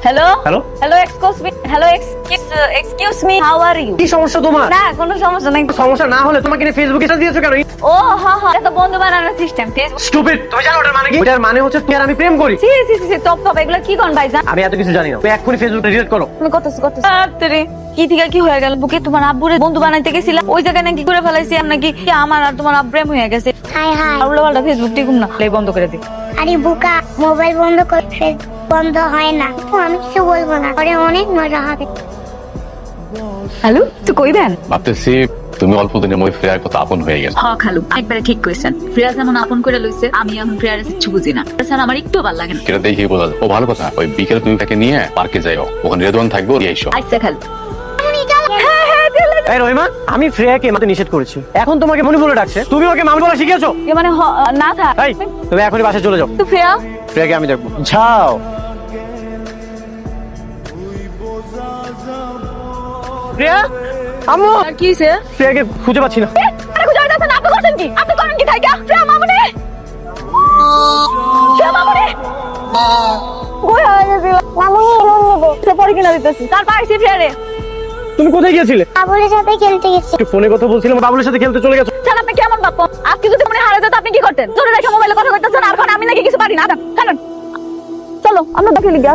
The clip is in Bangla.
Hello hello hello excuse me how are you? কি সমস্যা তোমার? না কোনো সমস্যা নাই। সমস্যা না হলে তোমাকে নিয়ে ফেসবুকে স্ট্যাটাস দিয়েছো কেন? ও হ্যাঁ হ্যাঁ, এটা তো বন্ধু বানানোর সিস্টেম ফেসবুক। স্টুপিড, তুমি জানো ওটার মানে কি? ওটার মানে হচ্ছে তুমি আর আমি প্রেম করি। সি সি সি টপ টপ এগুলা কি কোন ভাইজান? আমি এত কিছু জানি না, তুমি এক্ষুনি ফেসবুকটা ডিলিট করো। তুমি করতেছো আরে কি থেকে কি হয়ে গেল? বুকে তোমার আব্বুরে বন্ধু বানাইতে গেছিলা, ওই জায়গায় নাকি করে ফেলাইছি আর নাকি কি আমার আর তোমার প্রেম হয়ে গেছে। হাই হাই উল্টো পাল্টা ফেসবুক টিকুম না, এই বন্ধ করে দিই। আরে বুকা, মোবাইল বন্ধ কর, ফেসবুক বন্ধ হয় না। আমি কিছু বলবো না, পরে অনেক মজা হবে। হ্যালো তুই কইবেন? ভাবতেছি তুমি অল্প দিনের মধ্যে ফ্রেয়ার কত আপন হয়ে গেল। হ খালু একবারে ঠিক কইছেন। ফিরাজ যেমন আপন করে লইছে, আমি এখন ফিরাজ কিছু বুঝি না। তাছাড়া আমার একটু ভালো লাগে না। সেটা দেখেই বোঝা যায়। ও ভালো কথা, ওই বিকেলে তুমি তাকে নিয়ে পার্কে যাইও, ওখানে রেদওয়ান থাকবো, দিয়ে এসো। আচ্ছা খালু। এই রহিমা, আমি ফ্রেয়াকে মাতে নিষেধ করেছি, এখন তোমাকে মনি বলে ডাকছে, তুমি ওকে মামুন বলা শিখিয়েছো? এ মানে না থাক এই তুমি এখনই বাসায় চলে যাও। তো ফেয়া ফ্রেয়াকে আমি দেখবো, যাও। ফ্রেয়া, আম্মু, আর কি হইছে? ফ্রেয়াকে খুঁজে পাচ্ছি না। আরে খুঁজে যাচ্ছেন, আপনি করছেন কি? আপনি করেন কি থাইকা? ফেয়া মামুনি, ফেয়া মামুনি কই হয়ে গেছে? মামুনি লোন নেবো, সে পরে কিনা দিতেছি, তার পাইছি ফেয়ারে। তুমি কোথায় গিয়েছিলে? বাবুলের সাথে খেলতে গেছি। একটু ফোনে কথা বলছিলাম, বাবুলের সাথে খেলতে চলে গেছো। জান আপনি কেমন বাপ? আজকে যদি মনে হারে যেত আপনি কি করতেন? তোর রেখে মোবাইলে কথা কইতেছেন আর এখন আমি নাকি কিছু পারি না। জান চলো আমরা দেখে লিখি।